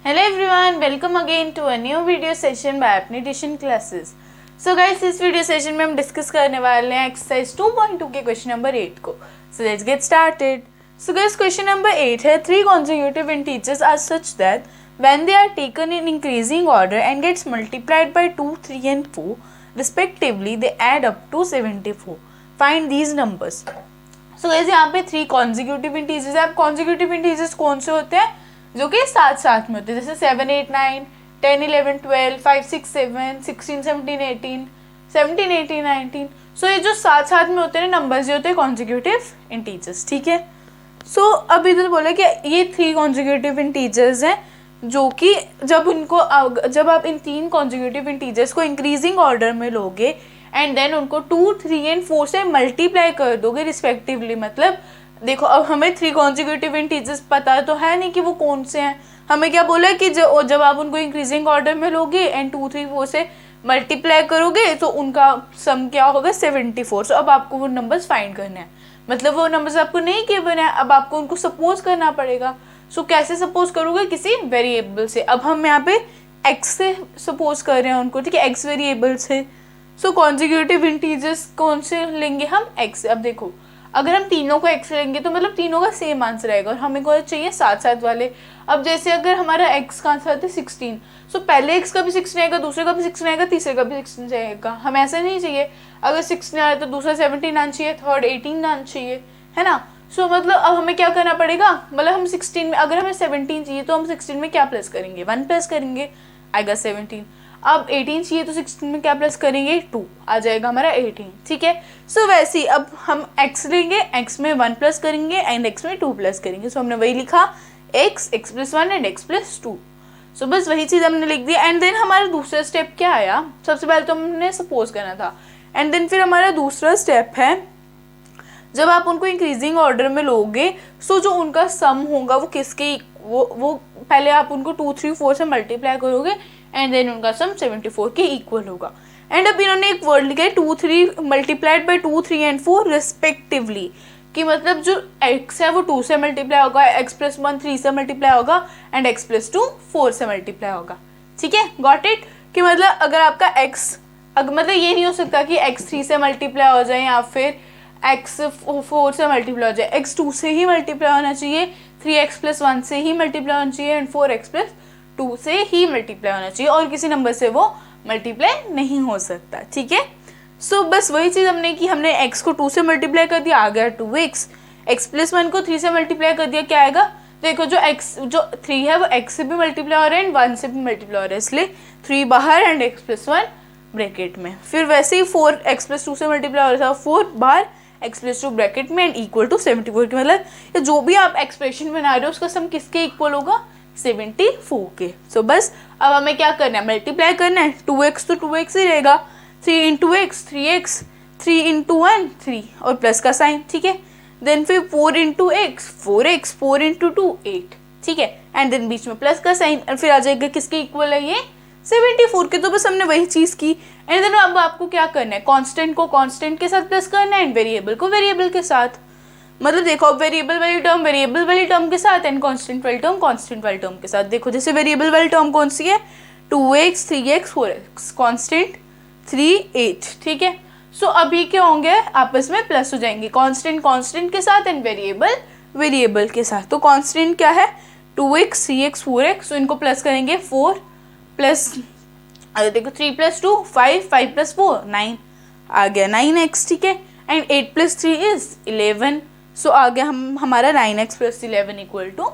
Hello everyone, welcome again to a new video session by अपनी tuition classes. So guys, इस video session में हम discuss करने वाले हैं एक्सरसाइज 2.2 के क्वेश्चन नंबर 8 को। So let's get started. So guys, question number 8 है, 3 consecutive integers are such that when they are taken in increasing order and gets multiplied by 2, 3 and 4 respectively, they add up to 74. Find these numbers. So guys, यहाँ पे 3 consecutive integers है। अब consecutive integers कौन से होते हैं? जो कि साथ साथ में होते हैं, जैसे 7, 8, 9, 10, 11, 12, 5, 6, 7, 16, 17, 18, 17, 18, 19। सो ये जो साथ साथ में होते हैं नंबर्स, ये होते हैं कॉन्जिक्यूटिव इंटीजर्स। ठीक है। सो अब इधर बोला कि ये 3 कॉन्जिक्यूटिव इंटीजर्स हैं जो कि जब आप इन 3 कॉन्जिक्यूटिव इंटीजर्स को इंक्रीजिंग ऑर्डर में लोगे एंड देन उनको 2, 3 एंड 4 से मल्टीप्लाई कर दोगे रिस्पेक्टिवली। मतलब देखो, अब हमें 3 कॉन्जिक्यूटिव इंटीजर्स पता तो है नहीं कि वो कौन से हैं। हमें क्या बोला है कि जब आप उनको इंक्रीजिंग ऑर्डर में लोगे एंड 2, 3, 4 से मल्टीप्लाई करोगे तो उनका सम क्या होगा? 74। सो अब आपको वो नंबर्स फाइंड करने हैं। मतलब वो नंबर्स आपको नहीं गिवन है, अब आपको उनको सपोज करना पड़ेगा। सो कैसे सपोज करोगे? किसी वेरिएबल से। अब हम यहाँ पे एक्स से सपोज कर रहे हैं उनको, ठीक है, एक्स वेरिएबल से। सो कॉन्जिक्यूटिव इंटीजर्स कौन से लेंगे हम? एक्स। अब देखो, अगर हम तीनों को एक्स लेंगे तो मतलब तीनों का सेम आंसर आएगा और हमें को चाहिए साथ साथ वाले। अब जैसे अगर हमारा एक्स का आंसर है 16, सो पहले एक्स का भी 16 आएगा, दूसरे का भी 16 आएगा, तीसरे का भी 16 आएगा। हमें ऐसा नहीं चाहिए, अगर 16 आया तो दूसरा 17 आना चाहिए, थर्ड 18 आना चाहिए, है ना। सो मतलब अब हमें क्या करना पड़ेगा? मतलब हम 16 में, अगर हमें 17 चाहिए तो हम 16 में क्या प्लस करेंगे? 1 प्लस करेंगे, आएगा 17। अब 18 चाहिए तो 16 में क्या प्लस करेंगे? 2, आ जाएगा हमारा 18। ठीक है। सो वैसे ही अब हम x लेंगे, x में 1 प्लस करेंगे एंड x में 2 प्लस करेंगे। सो हमने वही लिखा, x plus 1 and x plus 2। सो बस वही चीज़ हमने लिख दी। एंड देन हमारा दूसरा स्टेप क्या आया? सबसे पहले तो हमने सपोज करना था एंड देन फिर हमारा दूसरा स्टेप है, जब आप उनको इंक्रीजिंग ऑर्डर में लोगे सो जो उनका सम होगा वो किसके वो पहले आप उनको 2, 3, 4 से मल्टीप्लाई करोगे एंड देन उनका सम 74 के इक्वल होगा। एंड अब इन्होंने एक वर्ड लिखा है 2, 3 मल्टीप्लाइड बाई 2, 3 एंड 4 रिस्पेक्टिवली, कि मतलब जो x है वो 2 से मल्टीप्लाई होगा, x प्लस 1 3 से मल्टीप्लाई होगा एंड x प्लस 2 4 से मल्टीप्लाई होगा। ठीक है, गॉट इट? कि मतलब अगर आपका x, मतलब ये नहीं हो सकता कि x 3 से मल्टीप्लाई हो जाए या फिर x 4 से मल्टीप्लाई हो जाए। x 2 से ही मल्टीप्लाई होना चाहिए, 3x प्लस 1 से ही मल्टीप्लाई होना चाहिए एंड 4x प्लस 2 से ही मल्टीप्लाई होना चाहिए, और किसी नंबर से वो मल्टीप्लाई नहीं हो सकता। ठीक है। सो बस वही चीज़ हमने की, हमने x को 2 से मल्टीप्लाई कर दिया, आ गया 2x। x प्लस 1 को 3 से मल्टीप्लाई कर दिया, क्या आएगा? देखो, जो 3 है वो x से भी मल्टीप्लाई हो रहा है एंड 1 से भी मल्टीप्लाई हो रहा है, इसलिए 3 बाहर एंड x प्लस 1 ब्रैकेट में। फिर वैसे ही 4x प्लस 2 से मल्टीप्लाई हो रहा था, 4 बाहर x प्लस 2 ब्रैकेट में एंड इक्वल टू 74 के। मतलब जो भी आप एक्सप्रेशन बना रहे हो उसका सम किसके इक्वल होगा? 74 के। सो बस अब हमें क्या करना है? मल्टीप्लाई करना है। 2x तो 2x ही रहेगा, 3 इंटू एक्स 3x, 3 इंटू 1 3 और प्लस का साइन। ठीक है। देन फिर 4 इंटू एक्स 4x, 4 इंटू 2 8। ठीक है। एंड देन बीच में प्लस का साइन, और फिर आ जाएगा किसके इक्वल है ये? 74 के। तो बस हमने वही चीज़ की। एंड देन अब आपको क्या करना है? कांस्टेंट को कांस्टेंट के साथ प्लस करना है एंड वेरिएबल को वेरिएबल के साथ। मतलब देखो, वेरिएबल वाली टर्म के साथ एंड कांस्टेंट वाली टर्म के साथ। देखो, जैसे वेरिएबल वाली टर्म कौन सी है? 2x 3x 4x, constant 3 8। ठीक है। सो अभी क्या होंगे? आपस में प्लस हो जाएंगे, कांस्टेंट के साथ एंड वेरिएबल के साथ। तो कांस्टेंट क्या है? 2x 3x 4x। तो इनको प्लस करेंगे, 4 प्लस, अरे देखो 3 प्लस 2 5, 5 प्लस 4 9, आ गया 9x। ठीक है। And 8 plus 3 is 11। सो आ गया हमारा 9x प्लस 11 इक्वल टू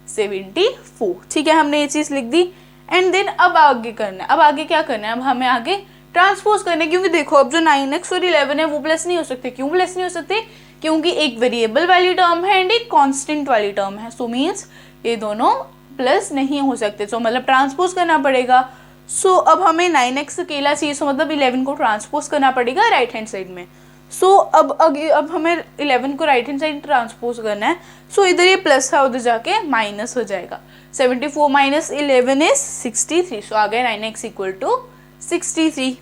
74। ठीक है, हमने ये चीज़ लिख दी। एंड देन अब आगे करना है। अब आगे क्या करना है? अब हमें आगे ट्रांसपोज करना है, क्योंकि देखो अब जो 9x और 11 है वो प्लस नहीं हो सकते। क्यों प्लस नहीं हो सकते? क्योंकि एक वेरिएबल वाली टर्म है एंड एक कांस्टेंट वाली टर्म है। सो मीन्स ये दोनों प्लस नहीं हो सकते। सो मतलब ट्रांसपोज करना पड़ेगा। सो अब हमें 9x अकेला चाहिए, सो मतलब 11 को ट्रांसपोज करना पड़ेगा राइट हैंड साइड में। सो अब हमें 11 को राइट हैंड साइड ट्रांसपोज करना है। सो इधर ये प्लस था, उधर जाके माइनस हो जाएगा। 74 माइनस 11 इज 63। सो आ गया 9x equal to 63।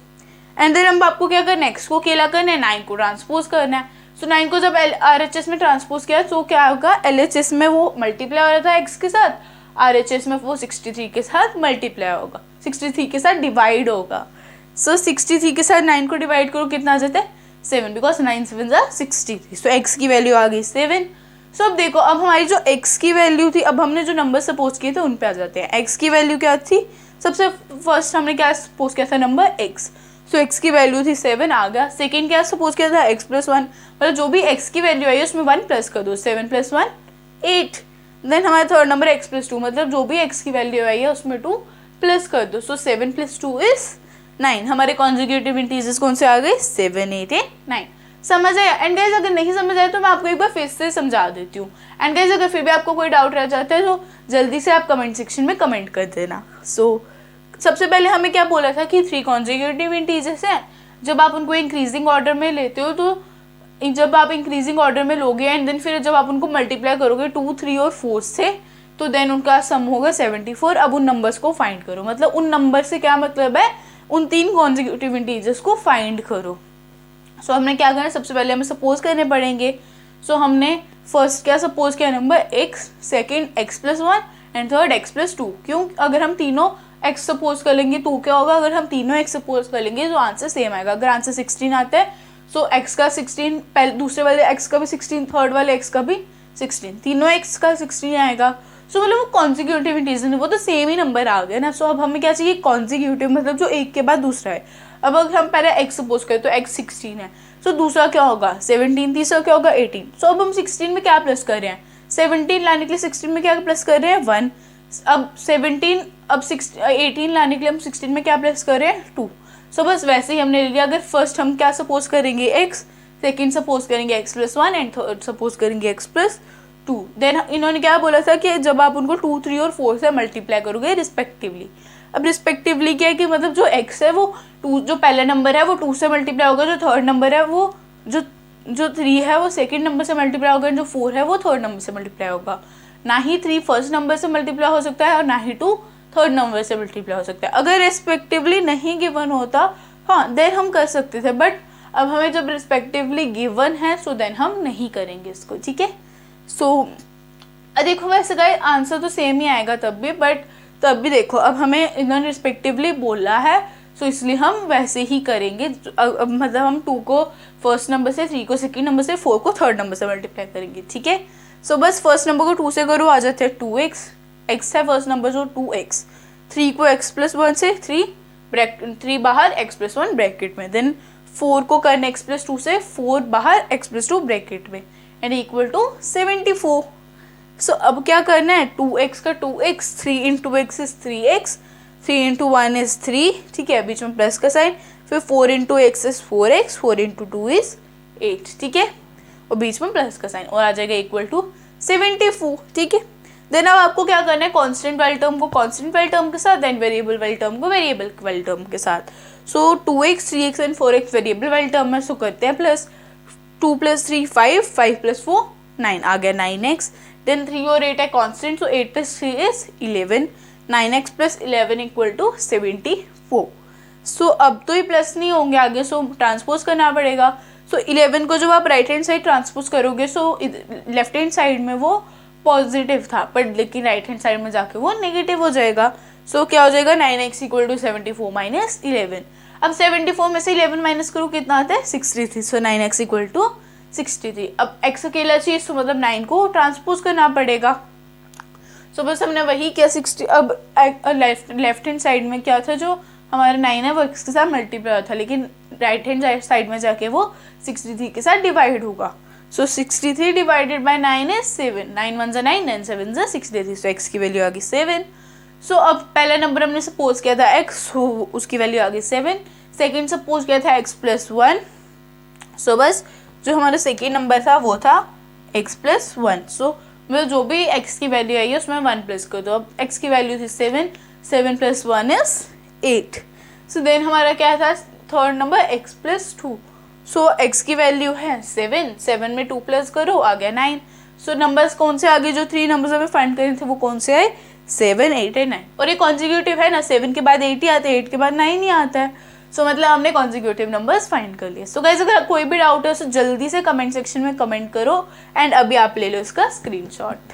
And then अब आपको क्या करना है? x को अकेला करना है, 9 को ट्रांसपोज करना है। सो 9 को जब RHS में ट्रांसपोज किया तो क्या होगा? LHS में वो मल्टीप्लाई हो रहा था x के साथ, RHS में वो 63 के साथ मल्टीप्लाई होगा, 63 के साथ डिवाइड होगा। सो 63 के साथ 9 को डिवाइड करो, कितना आ जाता है 7, बिकॉज 9 7 जा 63। सो x की वैल्यू आ गई 7। सो अब देखो, अब हमारी जो x की वैल्यू थी, अब हमने जो नंबर सपोज किए थे उन पे आ जाते हैं। x की वैल्यू क्या थी, सबसे फर्स्ट हमने क्या सपोज किया था, नंबर x। सो x की वैल्यू थी 7 आ गया। सेकेंड क्या सपोज किया था, x + 1, मतलब जो भी x की वैल्यू आई है उसमें 1 प्लस कर दो, 7 + 1 8। देन हमारा थर्ड नंबर x + 2, मतलब जो भी x की वैल्यू आई है उसमें 2 प्लस कर दो। सो 7 + 2 इज 9। हमारे कॉन्जुगेटिव इंटीजर्स कौन से आ गए, 7 8 8 9। समझ आया? एंड गाइस अगर नहीं समझ आया तो मैं आपको एक बार फिर से समझा देती हूँ। एंड गाइस अगर फिर भी आपको कोई डाउट रह जाता है तो जल्दी से आप कमेंट सेक्शन में कमेंट कर देना। सबसे पहले हमें क्या बोला था कि 3 कॉन्जुगेटिव इंटीजर्स हैं। जब आप उनको इंक्रीजिंग ऑर्डर में लेते हो, तो जब आप इंक्रीजिंग ऑर्डर में लोगे एंड देन फिर जब आप उनको मल्टीप्लाई करोगे 2 3 और 4 से, तो देन उनका सम होगा 74। अब उन नंबर्स को फाइंड करो, मतलब उन नंबर से क्या मतलब है, उन 3 कॉन्जुगेटिव इंटीजर्स को फाइंड करो। सो हमने क्या करना, सबसे पहले हमें सपोज करने पड़ेंगे। सो हमने फर्स्ट क्या सपोज किया, number x, second x + 1 and third x + 2। क्यों, अगर हम तीनों x सपोज कर लेंगे तो क्या होगा, अगर हम तीनों x सपोज कर लेंगे तो आंसर सेम आएगा। अगर आंसर 16 आता है सो x का 16, पहले दूसरे वाले x का भी 16, थर्ड वाले x का भी 16, तीनों x का 16 आएगा। सो मतलब वो कॉन्जिक्यूटिव इंटीजर है, वो तो सेम ही नंबर आ गया ना। सो अब हमें क्या चाहिए, कॉन्जिक्यूटिव, मतलब जो एक के बाद दूसरा है। अब अगर हम पहले x सपोज करें तो x 16 है, सो दूसरा क्या होगा 17, तीसरा क्या होगा 18। सो अब हम 16 में क्या प्लस कर रहे हैं, 17 लाने के लिए 16 में क्या प्लस कर रहे हैं 1। अब 18 लाने के लिए हम 16 में क्या प्लस कर रहे हैं 2। सो बस वैसे ही हमने ले लिया। अगर फर्स्ट हम क्या सपोज करेंगे x, सेकेंड सपोज करेंगे x + 1 एंड थर्ड सपोज करेंगे x + 2। देन इन्होंने क्या बोला था कि जब आप उनको 2 3 और 4 से मल्टीप्लाई करोगे रिस्पेक्टिवली। अब रिस्पेक्टिवली क्या है कि मतलब जो x है वो 2, जो पहला नंबर है वो 2 से मल्टीप्लाई होगा, जो थर्ड नंबर है वो जो 3 है वो सेकेंड नंबर से मल्टीप्लाई होगा, जो 4 है वो थर्ड नंबर से मल्टीप्लाई होगा। ना ही 3 फर्स्ट नंबर से मल्टीप्लाई हो सकता है और ना ही 2 थर्ड नंबर से मल्टीप्लाई हो सकता है। अगर रिस्पेक्टिवली नहीं गिवन होता, हाँ देन हम कर सकते थे, बट अब हमें जब रिस्पेक्टिवली गिवन है सो देन हम नहीं करेंगे इसको, ठीक है। सो देखो वैसे गाइस आंसर तो सेम ही आएगा तब भी, बट तब भी देखो अब हमें इन्होंने रिस्पेक्टिवली बोला है, सो इसलिए हम वैसे ही करेंगे। मतलब हम 2 को फर्स्ट नंबर से, 3 को सेकेंड नंबर से, 4 को थर्ड नंबर से मल्टीप्लाई करेंगे, ठीक है। सो बस फर्स्ट नंबर को 2 से करो, आ जाते हैं 2x, x है फर्स्ट नंबर जो 2x, 3 को x + 1 से, 3 बाहर x + 1 ब्रैकेट में, देन 4 को करना x + 2 से, 4 बाहर x + 2 ब्रैकेट में एंड इक्वल टू 74। सो अब क्या करना है, 2x का 2x, 3 × x is 3x, 3 × 1 is 3, ठीक है, बीच में प्लस का साइन, फिर 4 × x इज 4x, 4 × 2 इज 8, ठीक है, और बीच में प्लस का साइन, और आ जाएगा इक्वल टू 74, ठीक है। देन अब आपको क्या करना है, कांस्टेंट वाले टर्म को कांस्टेंट वाले टर्म के साथ, देन वेरिएबल वाले टर्म को वेरिएबल वाले टर्म के साथ। सो 2x, 3x and 4x variable वाले टर्म में, सो करते हैं प्लस, 2 + 3 5, 5 + 4 9, आ गया 9x। देन 3 और 8 है constant, so 8 + 3 is 11, 9x + 11 equal to 74। So अब तो ये प्लस नहीं होंगे आगे, सो ट्रांसपोज करना पड़ेगा। सो 11 को जब आप राइट हैंड साइड ट्रांसपोज करोगे, सो लेफ्ट हैंड साइड में वो पॉजिटिव था, बट लेकिन राइट हैंड साइड में जाके वो नेगेटिव हो जाएगा। सो क्या हो जाएगा, 9x = 74 - 11। अब 74 में से 11 माइनस करो, कितना आता है 63। सो 9x = 63। अब x अकेला चाहिए, सो मतलब 9 को ट्रांसपोज करना पड़ेगा। सो बस हमने वही किया 60। अब लेफ्ट हैंड साइड में क्या था, जो हमारा 9 है वो x के साथ मल्टीप्लाई था, लेकिन राइट हैंड साइड में जाके वो 63 के साथ डिवाइड होगा। सो 63 divided by 9 is 7, 9 1 9, 9 7 63। So x की वैल्यू आ गई 7। सो अब पहला नंबर हमने सपोज किया था x, सो उसकी वैल्यू आ गई 7। सेकेंड सपोज किया था x + 1, सो बस जो हमारा सेकेंड नंबर था वो था x + 1। सो मतलब जो भी x की वैल्यू आई है उसमें 1 प्लस कर दो। अब x की वैल्यू थी 7, 7 + 1 इज 8। सो देन हमारा क्या था थर्ड नंबर x + 2। सो x की वैल्यू है 7, 7 में 2 प्लस करो, आ गया 9। सो नंबर्स कौन से आगे, जो 3 नंबर्स हमें फाइंड करने थे वो कौन से आए, 7 8 और 9। और ये कॉन्जिक्यूटिव है ना, 7 के बाद 8 ही आता है, 8 के बाद 9 ही आता है। सो मतलब हमने कॉन्जिक्यूटिव नंबर्स फाइंड कर लिए। सो गाइस अगर कोई भी डाउट है तो जल्दी से कमेंट सेक्शन में कमेंट करो एंड अभी आप ले लो इसका स्क्रीनशॉट।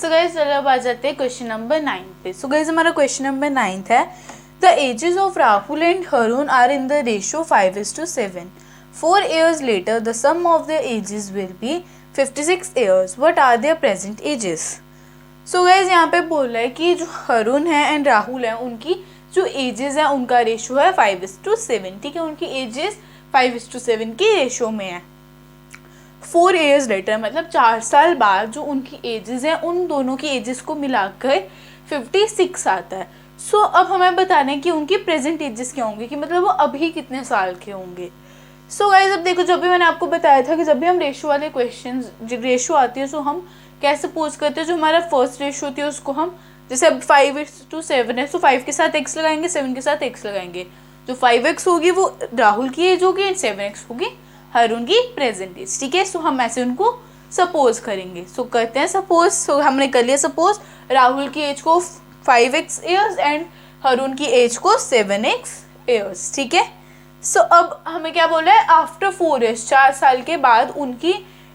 सो गाइस चलो अब आ जाते हैं क्वेश्चन नंबर 9 पे। सो गाइस हमारा क्वेश्चन नंबर 9 है, the ages of Rahul and Harun are in the ratio 5:7. 4 years later the sum of their ages will be 56 years. What are their present ages? So guys यहाँ पे बोल रहा है कि जो हरुण है एंड राहुल है उनकी जो एजेस है उनका रेशियो है 5:7. ठीक है, उनकी एजेस 5:7 की रेशियो में है. 4 years later मतलब 4 साल बाद जो उनकी एजेस हैं उन दोनों की एजेस को मिलाकर 56 आता है. सो अब हमें बताना है कि उनकी प्रेजेंट एजेस क्या होंगे, कि मतलब वो अभी कितने साल के होंगे. सो गाइस अब देखो, जब भी मैंने आपको बताया था कि जब भी हम रेशियो वाले क्वेश्चन रेशियो आती है, सो हम कैसे सपोज करते हैं, जो हमारा फर्स्ट रेशियो होती है उसको हम, जैसे अब 5:7 है, सो 5 के साथ x लगाएंगे, 7 के साथ x लगाएंगे. जो 5x होगी वो राहुल की एज होगी एंड 7x होगी हरुण की प्रेजेंट एज. ठीक है, सो हम ऐसे उनको सपोज करेंगे. सो करते हैं सपोज. सो हमने कर लिया सपोज राहुल की एज को 5x ईयर्स एंड हरुण की एज को 7x ईयर्स. ठीक है, सो अब हमें क्या बोला है, आफ्टर 4 years 4 साल के बाद उनकी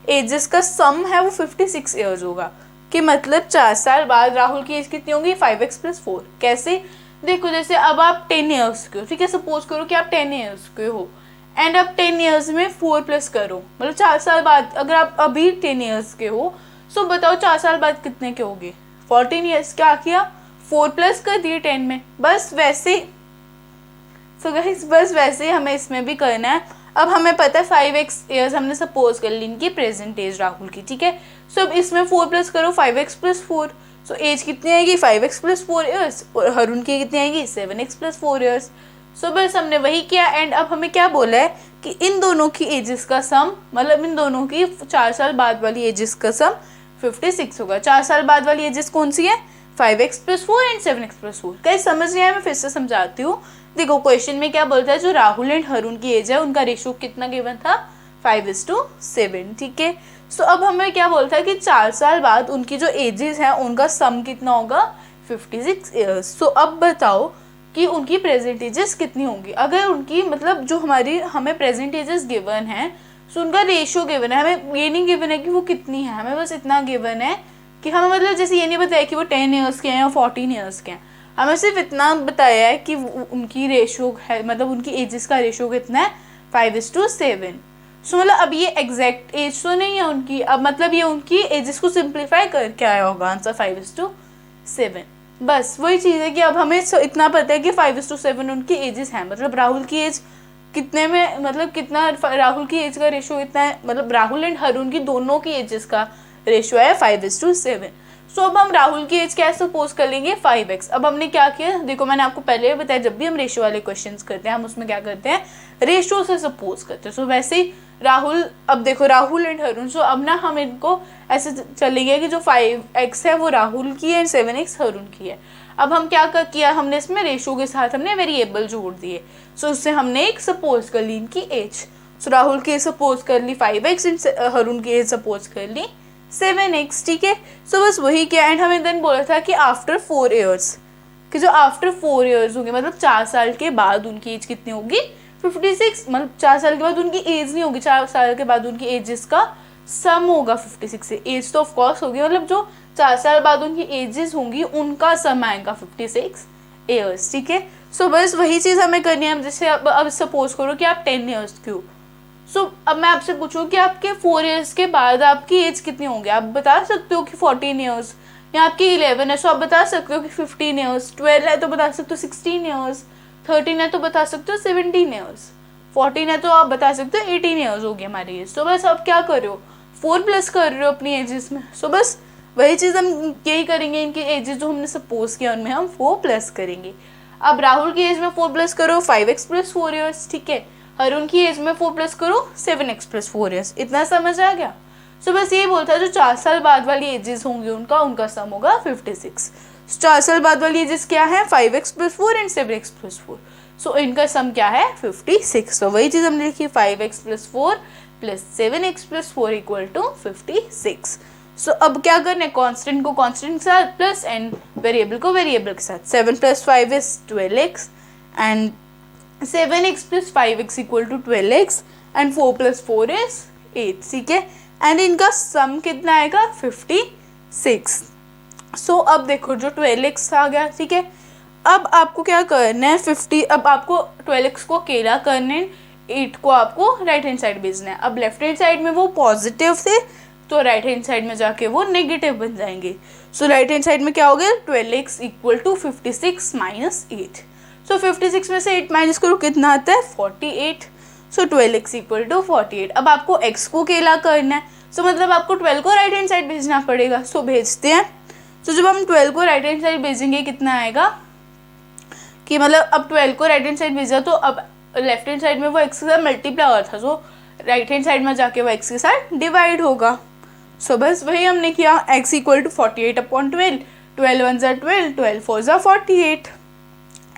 एजेस का सम है वो 56 ईयर्स होगा. कि मतलब 4 साल बाद राहुल की एज कितनी होगी, 5x + 4. कैसे, देखो जैसे अब आप 10 ईयर्स के हो. ठीक है, सपोज करो कि आप 10 ईयर्स के हो एंड अब 10 ईयर्स में 4 प्लस करो, मतलब 4 साल बाद अगर आप अभी 10 ईयर्स के हो, सो बताओ 4 साल बाद कितने के होगे, 14 ईयर्स. क्या किया, 4 प्लस कर दिए 10 में. बस वैसे सो गाइस बस वैसे ही हमें इसमें भी करना है. अब हमें पता है 5x ईयर्स हमने सपोज कर ली इनकी प्रेजेंट एज राहुल की. ठीक है, सो अब इसमें 4 प्लस करो, 5x + 4. सो एज कितनी आएगी, 5x + 4 ईयर्स, और हरुण की कितनी आएगी, 7x + 4 ईयर्स. सो बस हमने वही किया. एंड अब हमें क्या बोला है कि इन दोनों की एजेस का सम, मतलब इन दोनों की 4 साल बाद वाली एजेस का सम 56 होगा. 4 साल बाद वाली एजेस कौन सी है, 5x + 4 एंड 7x + 4. कहीं समझ नहीं आया, मैं फिर से समझाती हूँ. देखो क्वेश्चन में क्या बोलता है, जो राहुल एंड हरुण की एज है उनका रेशियो कितना गिवन था, 5:7. ठीक है, सो अब हमें क्या बोलता है कि 4 साल बाद उनकी जो एजेस हैं उनका सम कितना होगा, 56 ईयर्स. सो अब बताओ कि उनकी प्रेजेंट एजेस कितनी होंगी. अगर उनकी मतलब जो हमारी हमें प्रेजेंट एजेस गिवन है, सो उनका रेशियो गिवन है, हमें ये नहीं गिवन है कि वो कितनी है, हमें बस इतना गिवन है कि हमें मतलब जैसे ये नहीं बताया कि वो 10 ईयर्स के हैं या 14 ईयर्स के हैं, हमें सिर्फ इतना बताया है कि उनकी रेशियो है, मतलब उनकी एजेस का रेशियो कितना है, 5:7. सो मतलब अब ये एग्जैक्ट एज तो नहीं है उनकी, अब मतलब ये उनकी एजेस को सिंप्लीफाई करके आया होगा आंसर 5:7. बस वही चीज़ है कि अब हमें इतना पता है कि 5:7 उनकी एजेस हैं. मतलब राहुल की एज कितने में, मतलब कितना राहुल की एज का रेशियो इतना है, मतलब राहुल एंड हरुण की दोनों की एजेस का रेशियो है 5:7. सो अब हम राहुल की एज क्या सपोज कर लेंगे, 5x. अब हमने क्या किया, देखो मैंने आपको पहले भी बताया, जब भी हम रेशियो वाले क्वेश्चंस करते हैं हम उसमें क्या करते हैं, रेशियो से सपोज करते हैं. सो वैसे ही राहुल, अब देखो राहुल एंड हरुण, सो अब ना हम इनको ऐसे चलेंगे कि जो 5x है वो राहुल की है एंड 7x हरुण की है. अब हम क्या किया, हमने इसमें रेशियो के साथ हमने वेरिएबल जोड़ दिए. सो उससे हमने एक सपोज कर ली इनकी एज. सो राहुल की एज सपोज कर ली 5x एंड हरुण की एज सपोज कर ली 7x. ठीक है, सो बस वही किया. एंड हमें देन बोला था कि आफ्टर 4 years, कि जो आफ्टर 4 years होंगे, मतलब 4 साल के बाद उनकी एज कितनी होगी, 56. मतलब 4 साल के बाद उनकी एज नहीं होगी, 4 साल के बाद उनकी एजेस का सम होगा 56 से. एज तो ऑफकोर्स होगी, मतलब जो 4 साल बाद उनकी एजेस होंगी उनका सम आएगा 56 years. ठीक है, सो बस वही चीज़ हमें करनी है. जैसे अब सपोज करो कि आप 10 years के हो. सो अब मैं आपसे पूछूं कि आपके 4 years के बाद आपकी एज कितनी होंगी, आप बता सकते हो कि 14 years, या आपकी 11 है सो आप बता सकते हो कि 15 years, 12 है तो बता सकते हो 16 years, 13 है तो बता सकते हो 17 years, 14 है तो आप बता सकते हो 18 years होगी हमारी एज. तो बस आप क्या कर रहे हो, 4 प्लस कर रहे हो अपनी एजेस में. सो बस वही चीज़ हम यही करेंगे, इनकी एजेस जो हमने सपोज किया उनमें हम 4 प्लस करेंगे. अब राहुल की एज में 4 प्लस करो, 5x + 4 years. ठीक है, हरुण की एज में 4 प्लस करो, 7x + 4 years. इतना समझ आ गया. सो बस ये बोलता है जो 4 साल बाद वाली एजेस होंगी उनका सम होगा 56. 4 साल बाद वाली एजेस क्या है, 5x + 4 एंड 7x + 4. सो इनका सम क्या है, 56. तो वही चीज़ हमने लिखी, 5x + 4 + 7x + 4 = 56. सो अब क्या करना है, कांस्टेंट को कांस्टेंट के साथ प्लस एंड वेरिएबल को वेरिएबल के साथ. 7 + 5 is 12x and 7x + 5x = 12x and 4 + 4 is 8. ठीक है, एंड इनका सम कितना आएगा, 56. सो अब देखो जो 12x आ गया, ठीक है। अब आपको क्या करना है 50, अब आपको 12x को अकेला करना है, 8 को आपको राइट हैंड साइड भेजना है। अब लेफ्ट हैंड साइड में वो पॉजिटिव थे तो राइट हैंड साइड में जाके वो नेगेटिव बन जाएंगे। सो राइट हैंड साइड में क्या हो गया 12x इक्वल टू 56 माइनस 8। सो 56 में से 8 माइनस करो कितना आता है 48। सो 12x इक्वल टू 48। अब आपको x को अकेला करना है, सो मतलब आपको 12 को राइट हैंड साइड भेजना पड़ेगा। सो भेजते हैं। सो जब हम 12 को राइट हैंड साइड भेजेंगे कितना आएगा कि मतलब अब 12 को राइट हैंड साइड भेजा तो अब लेफ्ट हैंड साइड में वो x के साथ मल्टीप्लाई हो रहा था, सो राइट हैंड साइड में जाके वो x के साथ डिवाइड होगा। सो बस वही हमने किया, x equal to 48 upon 12, 12 one ज़ा 12, 12 फोर ज़ा 48,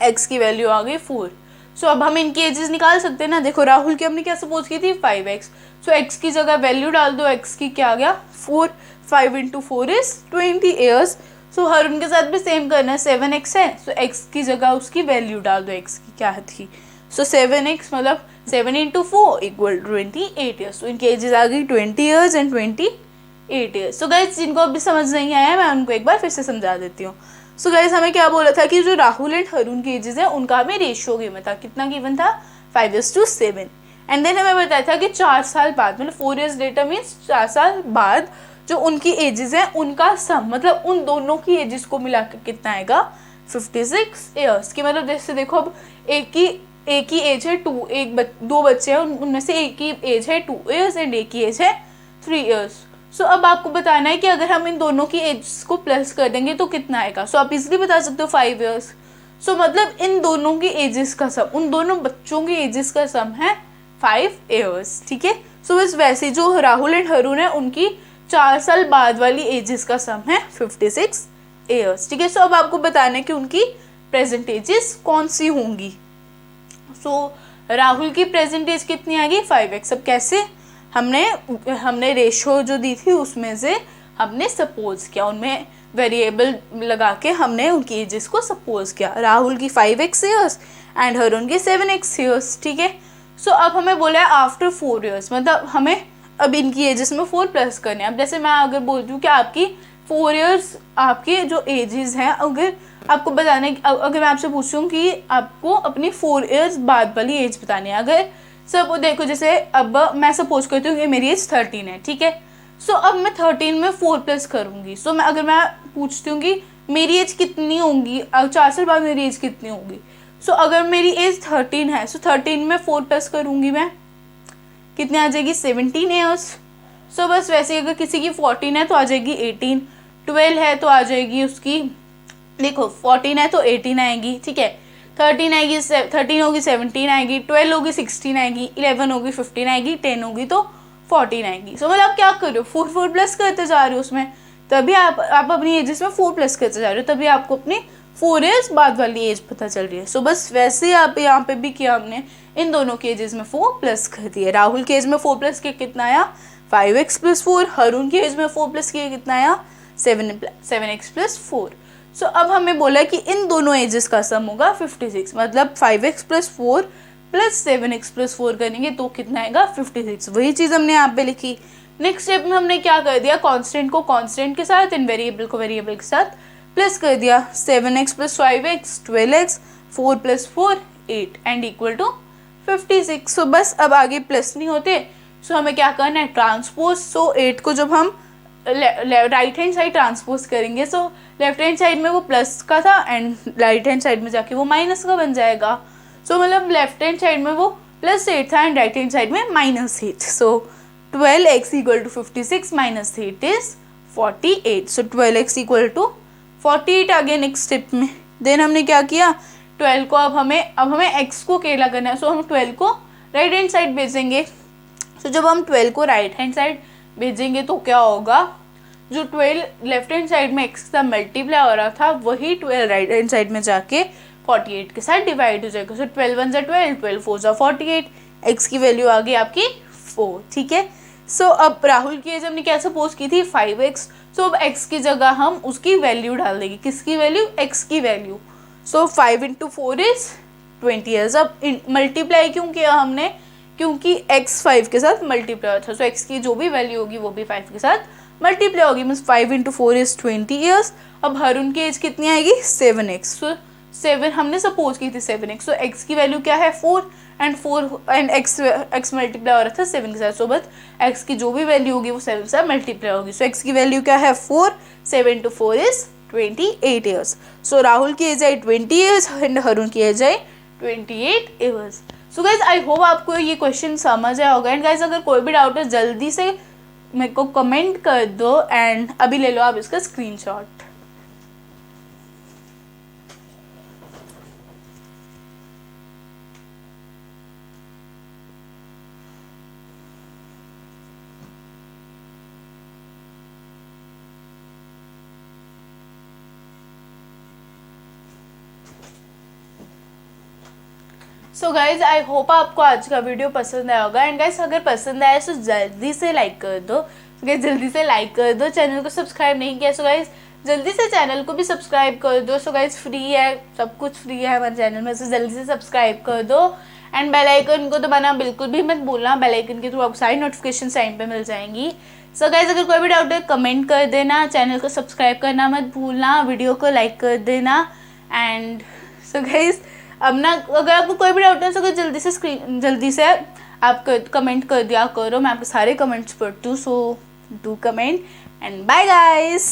x की वैल्यू आ गई 4। सो अब हम इनकी एजेस निकाल सकते हैं ना। देखो राहुल की हमने क्या सपोज की थी 5x, सो x की जगह वैल्यू डाल दो, x की क्या आ गया 4, 5 इंटू 4 इज 20 ईयर्स। सो हर उनके साथ भी सेम करना है, 7x है, सो x की जगह उसकी वैल्यू डाल दो, x की क्या थी। सो 7x मतलब 7 इंटू 4 इक्वल 28 ईयर्स। तो इनकी एजेस आ गई 20 years and 28 years. So guys जिनको अभी समझ नहीं आया मैं उनको एक बार फिर से समझा देती हूँ। सो गाइस हमें क्या बोला था कि जो राहुल एंड हरून की एजेस है उनका हमें रेशियो गिवन था, कितना गिवन था 5:7। एंड देन हमें बताया था कि 4 साल बाद मतलब 4 years later मीन्स 4 साल बाद जो उनकी एजेस हैं उनका सम मतलब उन दोनों की एजेस को मिलाकर कितना आएगा 56 ईयर्स की। मतलब जैसे देखो अब एक ही एज है 2, दो बच्चे हैं उनमें से एक की एज है 2 years एंड एक की एज है 3 years। सो अब आपको बताना है कि अगर हम इन दोनों की एज को प्लस कर देंगे तो कितना आएगा। सो आप इजीली बता सकते हो 5 years। सो मतलब इन दोनों की एजेस का सम, उन दोनों बच्चों की एजेस का सम है 5 years, ठीक है। सो बस वैसे जो राहुल एंड हरून है उनकी 4 साल बाद वाली एजेस का सम है 56 years, ठीक है। सो अब आपको बताना है कि उनकी प्रेजेंट एजेस कौन सी होंगी। सो राहुल की प्रेजेंट एज कितनी आएगी 5x। अब कैसे हमने रेशो जो दी थी उसमें से हमने सपोज किया, उनमें वेरिएबल लगा के हमने उनकी एजेस को सपोज किया। राहुल की 5x ईयर्स एंड हरून की 7x ईयर्स, ठीक है। सो अब हमें बोला है आफ्टर 4 years मतलब हमें अब इनकी एजेस में 4 प्लस करने हैं। अब जैसे मैं अगर बोल दूँ कि आपकी 4 years आपके जो एजेस हैं, अगर आपको बताना है, अगर मैं आपसे पूछूँ कि आपको अपनी 4 years बाद वाली एज बतानी है, अगर सब देखो जैसे अब मैं सपोज करती हूँ कि मेरी एज 13 है, ठीक है। सो अब मैं 13 में 4 प्लस करूँगी। सो मैं अगर मैं पूछती हूँ कि मेरी एज कितनी होगी 4 साल बाद मेरी एज कितनी होगी। सो अगर मेरी एज 13 है, सो 13 में 4 प्लस करूँगी मैं कितनी आ जाएगी 17 ईयर्स। सो बस वैसे अगर किसी की 14 है तो आ जाएगी 18, 12 है तो आ जाएगी उसकी, देखो 14 है तो 18 आएगी, ठीक है। 13 आएगी 13 होगी 17 आएगी, 12 होगी 16 आएगी, 11 होगी 15 आएगी, 10 होगी तो 14 आएगी। सो मतलब आप क्या कर रहे हो 4 प्लस करते जा रहे हो उसमें, तभी आप अपनी एजेस में 4 प्लस करते जा रहे हो, तभी आपको अपनी 4 years बाद वाली एज पता चल रही है। सो बस वैसे ही आप यहाँ पे भी किया, हमने इन दोनों की एजेस में 4 प्लस कर दिया। राहुल की एज में 4 प्लस किया कितना आया 5x + 4, हरून की एज में 4 प्लस किया कितना आया 7x + 4। सो अब हमें बोला कि इन दोनों एजेस का सम होगा 56, मतलब 5x + 4 + 7x + 4 करेंगे तो कितना आएगा 56। वही चीज़ हमने यहाँ पे लिखी। नेक्स्ट स्टेप में हमने क्या कर दिया, कांस्टेंट को कांस्टेंट के साथ एंड वेरिएबल को वेरिएबल के साथ प्लस कर दिया। 7x + 5x 12x, 4 + 4 8 and equal to 56। सो बस अब आगे प्लस नहीं होते, सो हमें क्या करना है ट्रांसपोज। सो 8 को जब हम राइट हैंड साइड ट्रांसपोज करेंगे, सो लेफ्ट हैंड साइड में वो प्लस का था एंड राइट हैंड साइड में जाके वो माइनस का बन जाएगा। सो मतलब लेफ्ट हैंड साइड में वो +8 था एंड राइट हैंड साइड में -8। सो 12x = 56 - 8 इज 48। सो 12x = 48 आ गया नेक्स्ट स्टेप में। देन हमने क्या किया 12 को अब हमें x को अकेला करना है। सो हम 12 को राइट हैंड साइड भेजेंगे। सो जब हम 12 को राइट हैंड साइड भेजेंगे तो क्या होगा, जो 12 लेफ्ट हैंड साइड में x का मल्टीप्लाई हो रहा था वही 12 राइट हैंड साइड में जाके 48 के साथ डिवाइड हो जाएगा। सो 12 वन ज़ा 12, 12 फोर ज़ा 48, x की वैल्यू आ गई आपकी 4, ठीक है। सो अब राहुल की एज हमने क्या सपोज की थी 5x। सो अब x की जगह हम उसकी वैल्यू डाल देंगे, किसकी वैल्यू x की वैल्यू। So 5 × 4 is 20 years. अब मल्टीप्लाई क्यों किया हमने, क्योंकि x 5 के साथ मल्टीप्लाई था, सो x की जो भी वैल्यू होगी वो भी 5 के साथ मल्टीप्लाई होगी, मीन्स 5 × 4 इज 20 ईयर्स। अब हरुण की एज कितनी आएगी 7x, सो 7 हमने सपोज की थी 7x, सो x की वैल्यू क्या है 4 एंड x मल्टीप्लाई हो रहा था 7 के साथ, सो बस x की जो भी वैल्यू होगी वो 7 के साथ मल्टीप्लाई होगी। सो x की वैल्यू क्या है 4, 7 × 4 इज 28 ईयर्स। सो राहुल की एज आई 20 ईयर्स एंड हरुण की एज आई 28 years. So guys I hope आपको ये क्वेश्चन समझ आया होगा। एंड गाइज अगर कोई भी डाउट है जल्दी से मेरे को कमेंट कर दो एंड अभी ले लो आप इसका screenshot. So guys I hope आपको आज का वीडियो पसंद आया होगा। एंड गाइज अगर पसंद आया तो जल्दी से लाइक कर दो, जल्दी से लाइक कर दो। चैनल को सब्सक्राइब नहीं किया सो गाइज जल्दी से चैनल को भी सब्सक्राइब कर दो। सो गाइज फ्री है, सब कुछ फ्री है हमारे चैनल में, सो जल्दी से सब्सक्राइब कर दो। एंड बेल आइकन को दबाना बिल्कुल भी मत भूलना, बेल आइकन के थ्रू आपको सारी नोटिफिकेशन टाइम पे मिल जाएंगी। सो गाइज अगर कोई भी डाउट है कमेंट कर देना, चैनल को सब्सक्राइब करना मत भूलना, वीडियो को लाइक कर देना। एंड सो गाइज अब ना अगर आपको कोई भी डाउट है तो जल्दी से आप कमेंट कर दिया करो, मैं आपके सारे कमेंट्स पढ़ती हूँ। So do comment and bye guys.